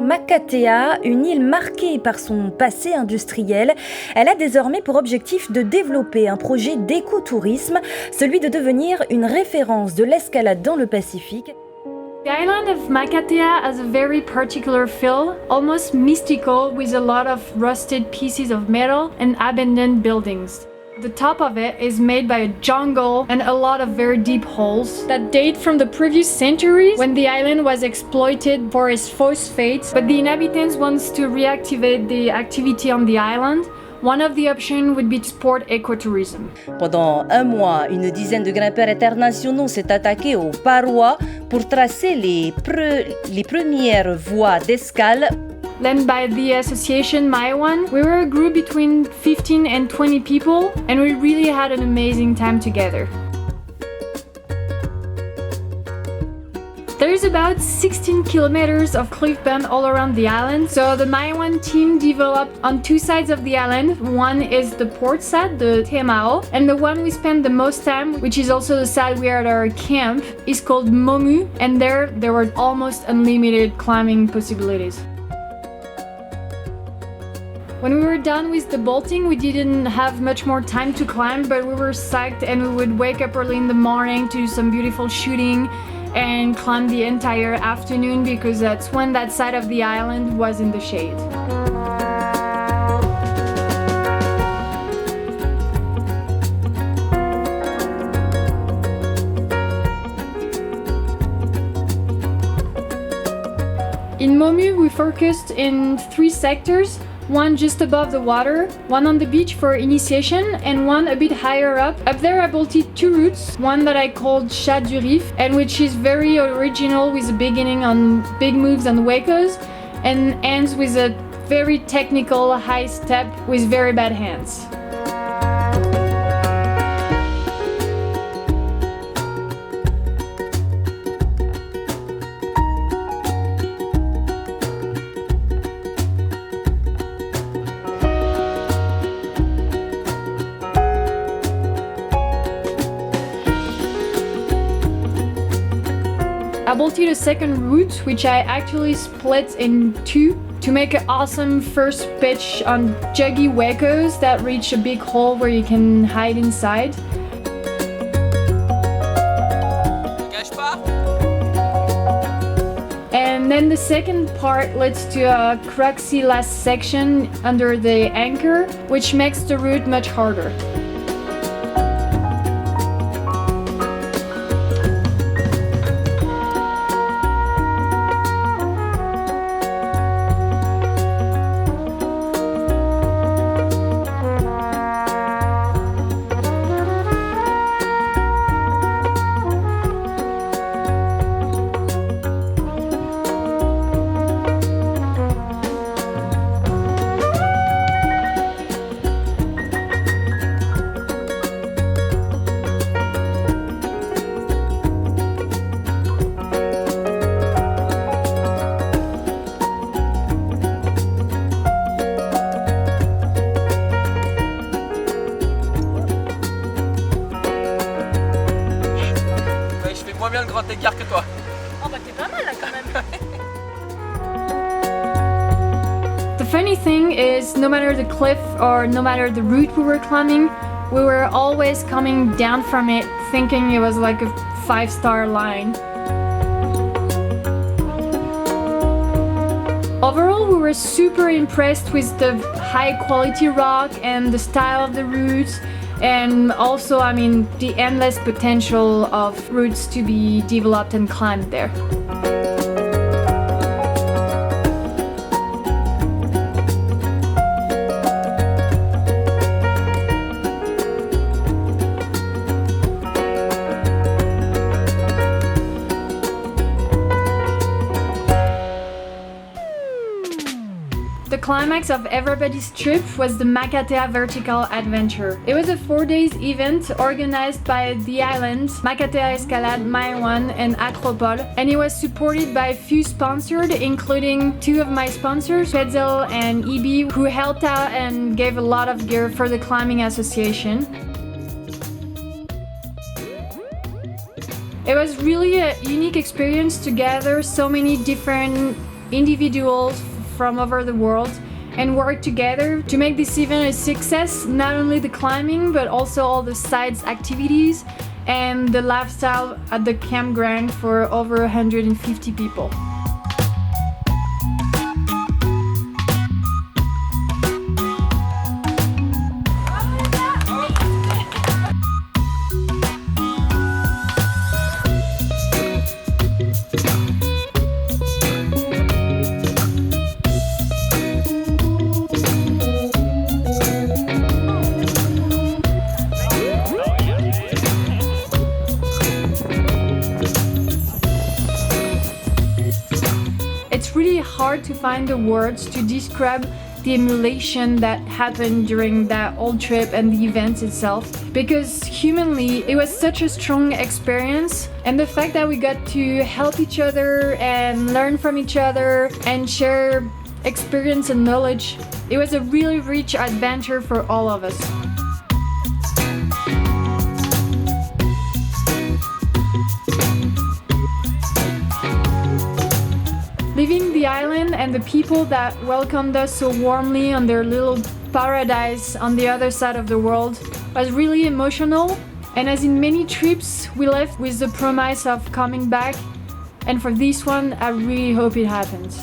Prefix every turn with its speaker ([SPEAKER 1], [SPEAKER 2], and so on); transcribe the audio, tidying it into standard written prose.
[SPEAKER 1] Makatea, une île marquée par son passé industriel. Elle a désormais pour objectif de développer un projet d'écotourisme, celui de devenir une référence de l'escalade dans le Pacifique.
[SPEAKER 2] The island of Makatea has a very particular feel, almost mystical, with a lot of rusted pieces of metal and abandoned buildings. The top of it is made by a jungle and a lot of very deep holes that date from the previous centuries when the island was exploited for its phosphates, but the inhabitants want to reactivate the activity on the island. One of the options would be to support ecotourism.
[SPEAKER 1] Pendant un mois, une dizaine de grimpeurs internationaux s'est attaqué aux parois pour tracer les premières voies d'escale.
[SPEAKER 2] Led by the association Maewan, we were a group between 15 and 20 people, and we really had an amazing time together. There's about 16 kilometers of cliff band all around the island, so the Maewan team developed on two sides of the island. One is the port side, the Temao, and the one we spent the most time, which is also the side we are at our camp, is called Momu, and there were almost unlimited climbing possibilities. When we were done with the bolting, we didn't have much more time to climb, but we were psyched and we would wake up early in the morning to do some beautiful shooting and climb the entire afternoon because that's when that side of the island was in the shade. In Momu, we focused in 3 sectors. One just above the water, one on the beach for initiation, and one a bit higher up. Up there I bolted 2 routes, one that I called Chat du Rif, and which is very original with a beginning on big moves on Wacos, and ends with a very technical high step with very bad hands. I bolted a second route, which I actually split in 2 to make an awesome first pitch on juggy Wacos that reach a big hole where you can hide inside. And then the second part leads to a cruxy last section under the anchor, which makes the route much harder.
[SPEAKER 3] Moins bien le grand écart que toi.
[SPEAKER 1] Oh bah t'es pas mal là quand même.
[SPEAKER 2] The funny thing is, no matter the cliff or no matter the route we were climbing, we were always coming down from it thinking it was like a 5-star line. Overall, we were super impressed with the high quality rock and the style of the route. And also, I mean, the endless potential of routes to be developed and climbed there. The climax of everybody's trip was the Makatea Vertical Adventure. It was a 4-day event organized by the island, Makatea Escalade, Maewan and Acropole, and it was supported by a few sponsors, including 2 of my sponsors, Petzel and EB, who helped out and gave a lot of gear for the climbing association. It was really a unique experience to gather so many different individuals from over the world and work together to make this event a success, not only the climbing but also all the sides activities and the lifestyle at the campground for over 150 people. It's really hard to find the words to describe the emulation that happened during that whole trip and the event itself, because humanly it was such a strong experience, and the fact that we got to help each other and learn from each other and share experience and knowledge, it was a really rich adventure for all of us. Leaving the island and the people that welcomed us so warmly on their little paradise on the other side of the world was really emotional, and as in many trips, we left with the promise of coming back, and for this one, I really hope it happens.